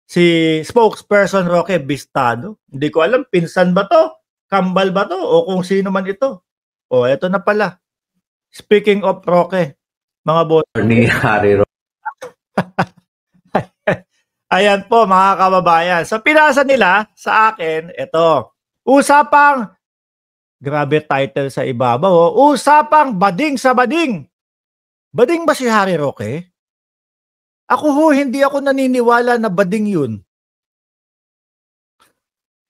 Si spokesperson Roque Bistado. Hindi ko alam, pinsan ba to? Kambal ba to? O kung sino man ito? O, eto na pala. Speaking of Roque, mga boss. Ni Harry Roque. Ayan po, mga kababayan. Sa pinasa nila, sa akin, ito. Usapang, grabe title sa ibabaw, oh. Usapang bading sa bading. Bading ba si Harry Roque? Ako ho, hindi ako naniniwala na bading yun.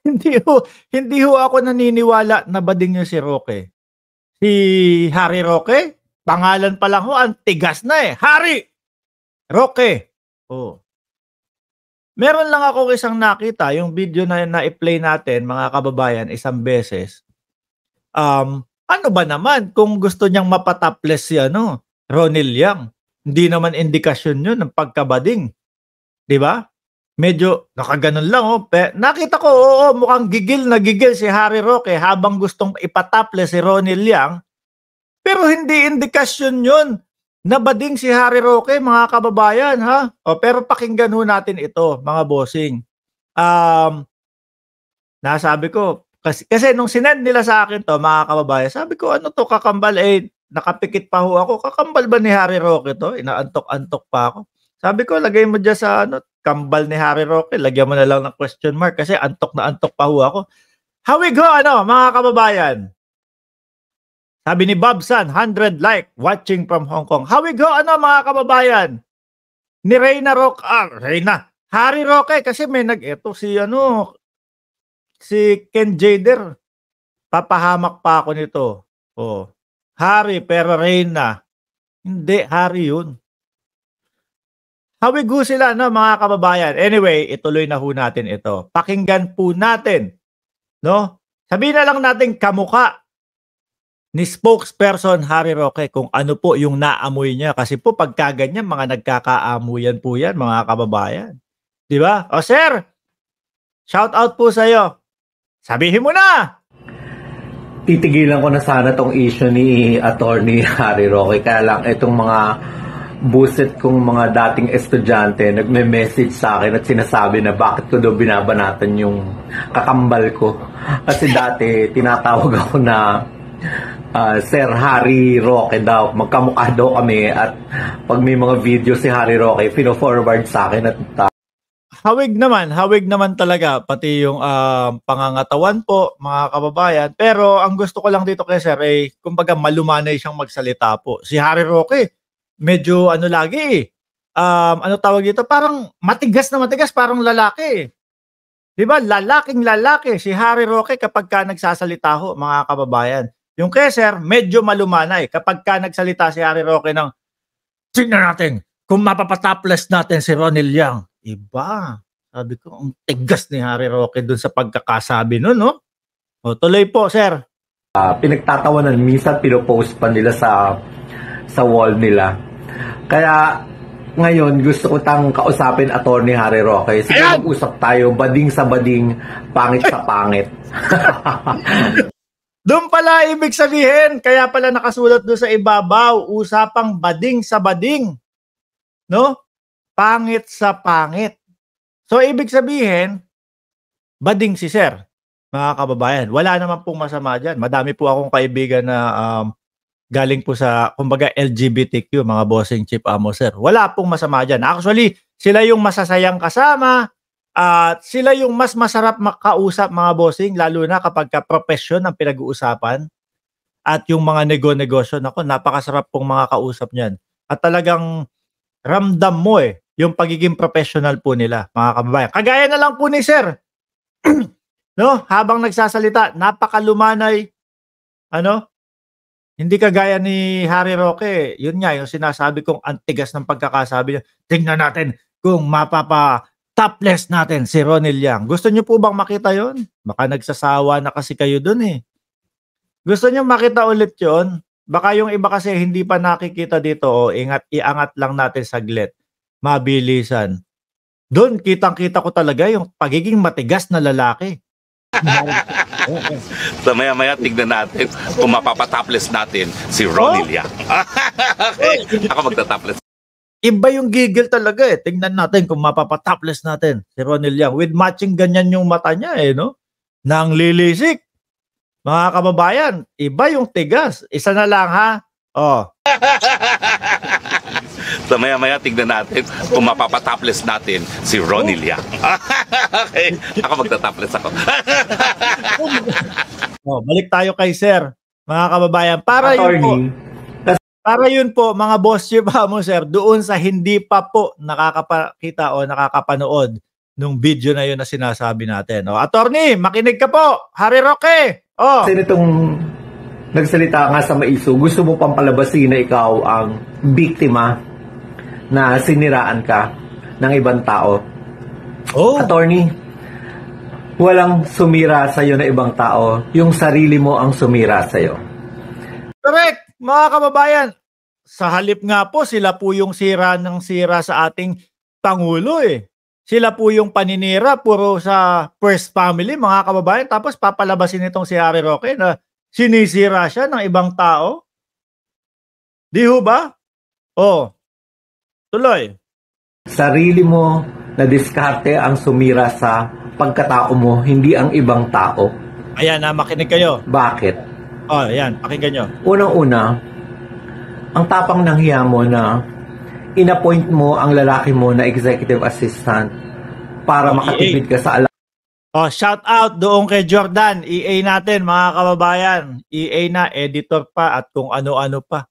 Hindi ho ako naniniwala na bading yun si Roque. Si Harry Roque, pangalan pa lang ho, ang tigas na eh. Harry Roque. Oh. Meron lang ako isang nakita, yung video na i-play natin, mga kababayan, isang beses. Ano ba naman kung gusto niyang mapataples si Ronil Yang? Hindi naman indikasyon yun ng pagkabading. Di ba? Medyo nakaganon lang. Oh. Nakita ko, oo, mukhang gigil na gigil si Harry Roque habang gustong ipataples si Ronil Yang. Pero hindi indikasyon yun na bading si Harry Roque, mga kababayan, ha? O, pero pakinggan ho natin ito, mga bossing. Nasabi ko, kasi nung sinend nila sa akin to, mga kababayan, sabi ko, ano to, kakambal, nakapikit pa ho ako. Kakambal ba ni Harry Roque to? Inaantok-antok pa ako. Sabi ko, lagay mo dyan sa kambal ni Harry Roque, lagyan mo na lang ng question mark kasi antok na antok pa ho ako. Hawig ho, mga kababayan. Sabi ni Bobsan, 100 like, watching from Hong Kong. Hawig ho, mga kababayan. Ni Reyna Roque, Harry Roque, kasi may eto si Ken Jader. Papahamak pa ako nito. Oh. Harry, pero Reyna. Hindi, Harry yun. Hawig ho sila, mga kababayan. Anyway, ituloy na ho natin ito. Pakinggan po natin. No? Sabihin na lang natin kamukha ni spokesperson Harry Roque kung ano po yung naamoy niya. Kasi po pagkaganyan, mga nagkakaamuyan po yan, mga kababayan. Di ba? O sir, shout out po sa'yo. Sabihin mo na! Titigilan ko na sana tong issue ni Attorney Harry Roque. Kaya lang itong mga buset kong mga dating estudyante nagme-message sa akin at sinasabi na bakit ko daw binabanatan yung kakambal ko. Kasi dati tinatawag ako na Sir Harry Roque daw. Magkamukha daw kami at pag may mga video si Harry Roque, pino-forward sa akin at hawig naman talaga pati yung pangangatawan po, mga kababayan. Pero ang gusto ko lang dito kay Sir kumbaga malumanay siyang magsalita po. Si Harry Roque, medyo lagi tawag dito, parang matigas na matigas, parang lalaki. 'Di ba? Lalaking lalaki si Harry Roque kapag ka nagsasalita ho, mga kababayan. Yung kay Sir, medyo malumanay kapag ka nagsalita si Harry Roque ng tingnan natin kung mapapataples natin si Ronil Yang. Iba. Sabi ko, ang tigas ni Harry Roque dun sa pagkakasabi nun, no? O, tuloy po, Sir. Pinagtatawanan, minsan pinopost pa nila sa wall nila. Kaya, ngayon, gusto ko tang kausapin Attorney Harry Roque. Sige, mag-usap tayo, bading sa bading, pangit sa pangit. Doon pala ibig sabihin, kaya pala nakasulat doon sa ibabaw, usapang bading sa bading. No? Pangit sa pangit. So, ibig sabihin, bading si Sir, mga kababayan. Wala naman pong masama dyan. Madami po akong kaibigan na galing po sa, kumbaga, LGBTQ, mga bossing Chief Amo, Sir. Wala pong masama dyan. Actually, sila yung masasayang kasama at sila yung mas masarap makausap, mga bossing, lalo na kapag ka-profession ang pinag-uusapan at yung mga nego-negosyo. Ako, napakasarap pong mga kausap niyan. At talagang ramdam mo yung pagiging professional po nila, mga kababayan. Kagaya na lang po ni Sir. No? Habang nagsasalita, napakalumanay. Hindi kagaya ni Harry Roque. Yun nga, yung sinasabi kong antigas ng pagkakasabi niya. Tingnan natin kung mapapa-topless natin si Ronil Yang. Gusto niyo po bang makita yon? Baka nagsasawa na kasi kayo dun Gusto niyo makita ulit yon? Baka yung iba kasi hindi pa nakikita dito, iangat lang natin saglit. Mabilisan. Doon, kitang-kita ko talaga yung pagiging matigas na lalaki. So maya-maya tignan natin kung mapapatopless natin si Ronil Yang. Okay, ako magtatopless. Iba yung gigil talaga eh. Tingnan natin kung mapapatopless natin si Ronel Yang. With matching ganyan yung mata niya eh, no? Nang lilisik. Mga kababayan, iba yung tigas. Isa na lang ha. Oh. So maya-maya tignan natin kung mapapatopless natin si Ronnie Liang. Okay, ako magtatopless ako. Oh, balik tayo kay Sir. Mga kababayan, para yun po, mga boss chief mo sir, doon sa hindi pa po nakakapakita o nakakapanood nung video na yun na sinasabi natin. O, attorney, makinig ka po. Harry Roque. Oh. Kasi nitong nagsalita nga sa maiso, gusto mo pang palabasin na ikaw ang biktima na siniraan ka ng ibang tao. Oh. Attorney, walang sumira sa'yo na ibang tao. Yung sarili mo ang sumira sa'yo. Correct, mga kababayan. Sa halip nga po, sila po yung sira ng sira sa ating Pangulo eh. Sila po yung paninira, puro sa first family, mga kababayan. Tapos papalabasin itong si Harry Roque na sinisira siya ng ibang tao. Di ho ba? Oh, tuloy. Sarili mo na diskarte ang sumira sa pagkatao mo, hindi ang ibang tao. Ayan, makinig kayo. Bakit? Oh, ayan, pakinggan nyo. Unang-una, ang tapang ng hiya mo na inappoint mo ang lalaki mo na executive assistant para makatipid ka sa Oh, shout out doon kay Jordan, EA natin mga kababayan. EA na, editor pa at kung ano-ano pa.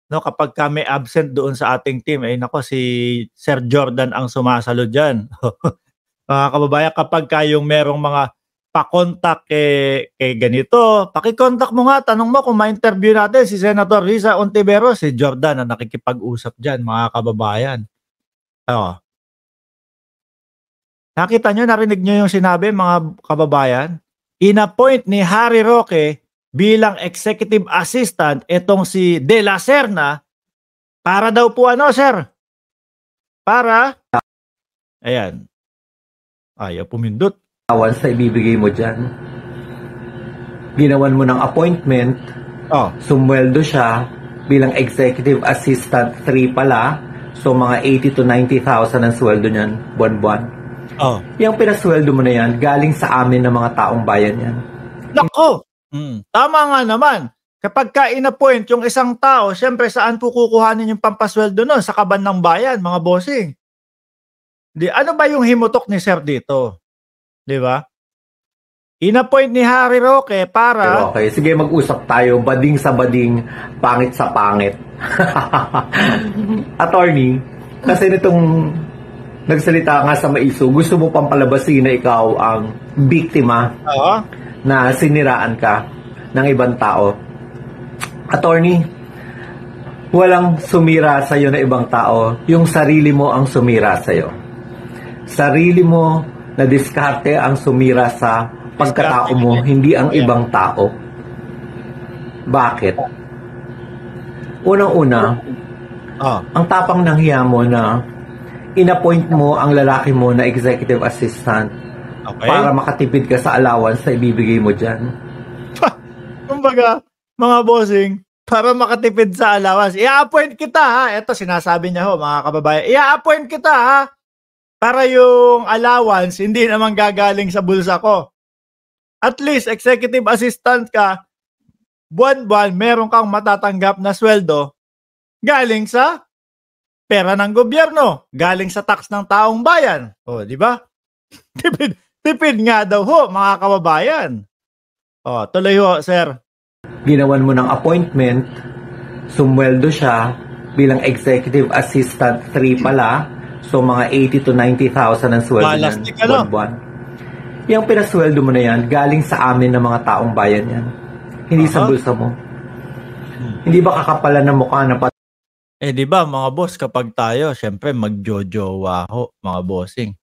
No, kapag kami absent doon sa ating team, nako si Sir Jordan ang sumasalo diyan. Mga kababayan, kapag kayong merong mga pa-contact kay ganito, paki-contact mo nga, tanong mo kung ma-interview natin si Senator Risa Ontiveros, si Jordan na nakikipag-usap diyan, mga kababayan. Oh. Nakita nyo, narinig nyo yung sinabi, mga kababayan? In-appoint ni Harry Roque bilang executive assistant itong si De La Serna para daw po ano, sir? Para? Ayan. Ayaw pumindot. sa ibibigay mo dyan. Ginawan mo ng appointment, sumweldo siya bilang executive assistant 3 pala, so mga 80 to 90,000 ang sweldo niyan buwan-buwan. Yung pinasweldo mo na yan, galing sa amin ng mga taong bayan yan. Nako! Tama nga naman. Kapag ka-in-appoint yung isang tao, syempre saan po kukuhanin yung pampasweldo nun? Sa kaban ng bayan, mga bossing. Ano ba yung himutok ni Sir dito? Di ba? In-appoint ni Harry Roque para... Okay, sige mag-usap tayo. Bading sa bading, pangit sa pangit. Attorney, kasi nitong nagsalita nga sa maiso, gusto mo pang palabasin na ikaw ang biktima na siniraan ka ng ibang tao. Attorney, walang sumira sa'yo na ibang tao. Yung sarili mo ang sumira sa'yo. Sarili mo na diskarte ang sumira sa pagkatao mo, hindi ang ibang tao. Bakit? Unang-una, ang tapang ng hiya mo na in-appoint mo ang lalaki mo na executive assistant para makatipid ka sa allowance na ibibigay mo dyan. Kumbaga, mga bossing, para makatipid sa allowance, i-appoint kita ha. Ito sinasabi niya ho, mga kababayan. I-appoint kita ha. Para yung allowance, hindi naman gagaling sa bulsa ko. At least, executive assistant ka, buwan-buwan, meron kang matatanggap na sweldo galing sa pera ng gobyerno, galing sa tax ng taong bayan. O, di ba? Tipid nga daw ho, mga kababayan. O, tuloy ho, sir. Ginawan mo ng appointment, sumweldo siya bilang executive assistant 3 pala, so mga 80 to 90,000 ang sweldo niyan buwan-buwan. Yung pinasweldo mo na yan, galing sa amin ng mga taong bayan yan. Hindi sa bulsa mo. Hindi ba kakapalan ng mukha na di ba mga boss, kapag tayo, syempre magjojowa ho, mga bossing.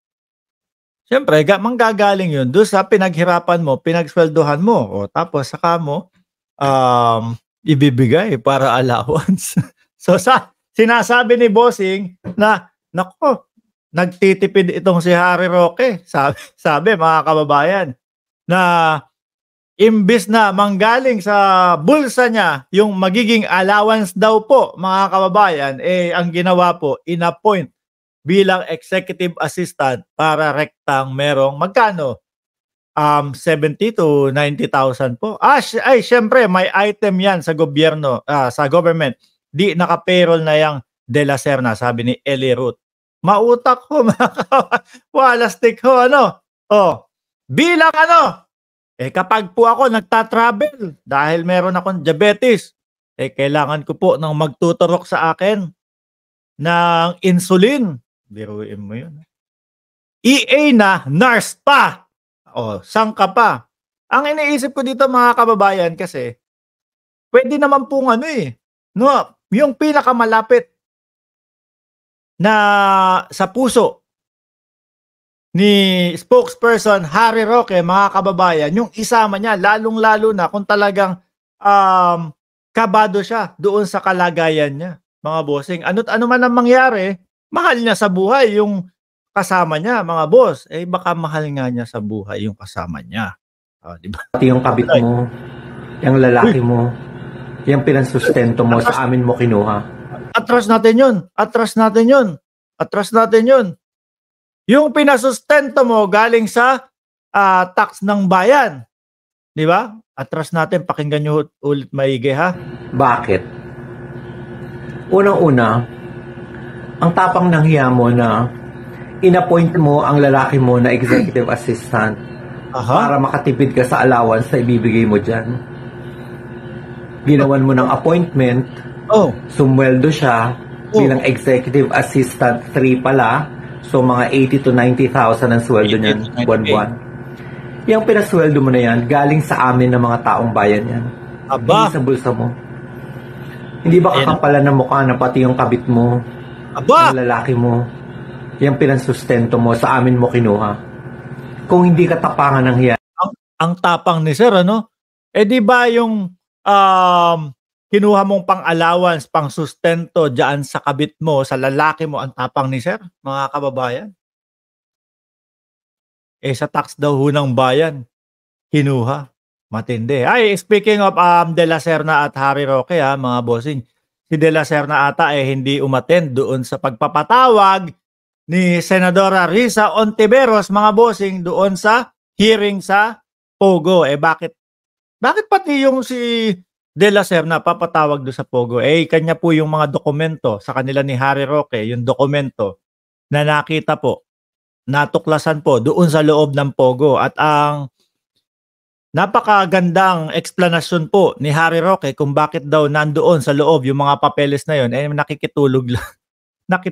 Syempre, manggagaling yun doon sa pinaghirapan mo, pinagsweldohan mo, o tapos saka mo ibibigay para allowance. So sinasabi ni bossing na, nako, nagtitipid itong si Harry Roque, sabi mga kababayan, na imbis na manggaling sa bulsa niya yung magiging allowance daw po, mga kababayan, ang ginawa po, in-appoint bilang executive assistant para rektang merong magkano? 70 to 90,000 po. Syempre may item 'yan sa gobyerno, sa government. Di naka-payroll na yang De La Serna, sabi ni Eli Ruth. Mautak ho, walastik ho, ano? Bilang ano? Kapag po ako nagta-travel dahil meron akong diabetes, kailangan ko po ng magtuturok sa akin ng insulin. Biruin mo yun. EA na, nurse pa. Saan ka pa? Ang iniisip ko dito, mga kababayan, kasi pwede naman pong no, yung pinakamalapit na sa puso ni spokesperson Harry Roque, mga kababayan, yung isama niya, lalong-lalo na kung talagang kabado siya doon sa kalagayan niya, mga bossing. Ano't ano man ang mangyari, mahal niya sa buhay yung kasama niya, mga boss. Baka mahal nga niya sa buhay yung kasama niya. Diba? Pati yung kabit mo, yung lalaki mo, yung pinansustento mo, sa amin mo kinuha. Atras natin yun. Yung pinasustento mo galing sa tax ng bayan. Di ba? Atras natin, pakinggan nyo ulit maigi, ha? Bakit? Unang-una, ang tapang ng hiya mo na in-appoint mo ang lalaki mo na executive assistant para makatipid ka sa allowance na ibibigay mo dyan. Ginawan mo ng appointment, sumweldo siya bilang executive assistant 3 pala, so mga 80 to 90,000 ang sweldo niyan buwan-buwan. Yung pinasweldo mo na yan, galing sa amin ng mga taong bayan yan. Hindi sa bulsa mo. Hindi ba kakapalan ng mukha na pati yung kabit mo, ang lalaki mo, yung pinansustento mo, sa amin mo kinuha? Kung hindi ka tapangan ng hiya. Ang tapang ni sir, ano? Di ba yung kinuha mong pang-allowance, pang-sustento dyan sa kabit mo, sa lalaki mo, ang tapang ni sir, mga kababayan? Sa tax daw ho ng bayan, kinuha. Matindi. Speaking of De La Serna at Harry Roque, mga bossing, si De La Serna ata hindi umattend doon sa pagpapatawag ni Senadora Risa Ontiveros, mga bossing, doon sa hearing sa Pogo. Bakit pati yung si De La Serna papatawag doon sa Pogo? Kanya po yung mga dokumento sa kanila ni Harry Roque, yung dokumento na nakita po, natuklasan po doon sa loob ng Pogo. At ang napakagandang explanation po ni Harry Roque kung bakit daw nandoon sa loob yung mga papeles na yun, nakikitulog lang.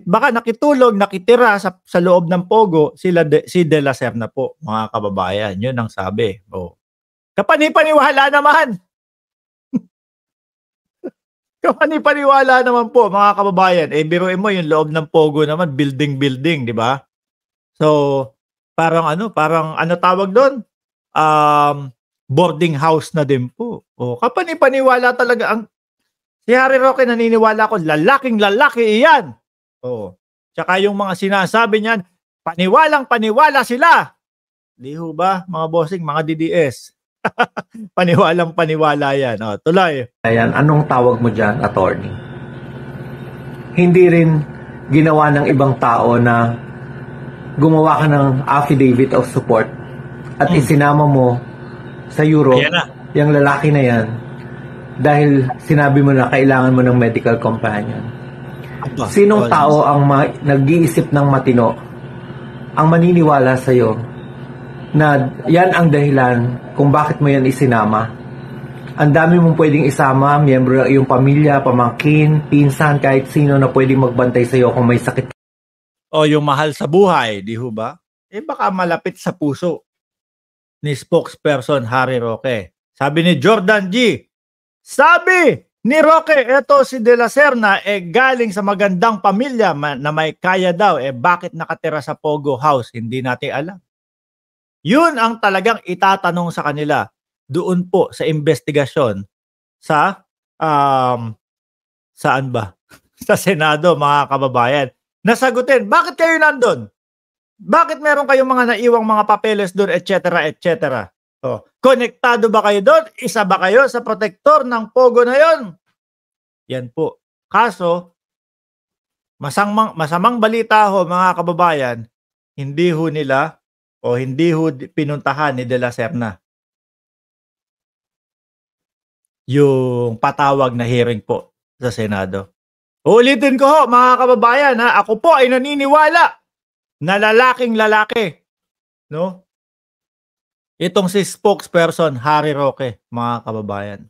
Baka nakitulog, nakitira sa loob ng Pogo si De La Serna po, mga kababayan. Yun ang sabi. Kapani-paniwala naman. Kapani-paniwala naman po, mga kababayan. Biruin mo yung loob ng Pogo naman, building, di ba? So, parang ano tawag doon? Boarding house na din po. Kapani-paniwala talaga si Harry Roque, naniniwala ko, lalaking-lalaki iyan. Tsaka yung mga sinasabi niyan, paniwalang-paniwala sila. Di ho ba, mga bossing, mga DDS? Paniwalang-paniwala yan. Tuloy. Ayan, anong tawag mo dyan, attorney? Hindi rin ginawa ng ibang tao na gumawa ka ng affidavit of support at isinama mo sa Europe yung lalaki na yan dahil sinabi mo na kailangan mo ng medical companion. Sinong tao ang nag-iisip ng matino ang maniniwala sa'yo na yan ang dahilan kung bakit mo yan isinama? Ang dami mong pwedeng isama, miyembro ng iyong pamilya, pamangkin, pinsan, kahit sino na pwedeng magbantay sa'yo kung may sakit. Yung mahal sa buhay, di ho ba? Baka malapit sa puso ni spokesperson Harry Roque. Sabi ni Jordan G. Sabi ni Roque, eto si De La Serna galing sa magandang pamilya na may kaya daw. Bakit nakatira sa Pogo House? Hindi natin alam. Yun ang talagang itatanong sa kanila doon po sa investigasyon sa saan ba? Sa Senado, mga kababayan. Nasagutin, bakit kayo nandun? Bakit meron kayong mga naiwang mga papeles doon, etc., etc.? Oh, konektado ba kayo doon? Isa ba kayo sa protektor ng Pogo na yon? Yan po. Kaso, masamang balita ho mga kababayan, hindi ho nila o hindi ho pinuntahan ni De La Serna yung patawag na hearing po sa Senado. Uulitin ko ho mga kababayan, ha, ako po ay naniniwala na lalaking lalaki, no? Itong si spokesperson Harry Roque, mga kababayan.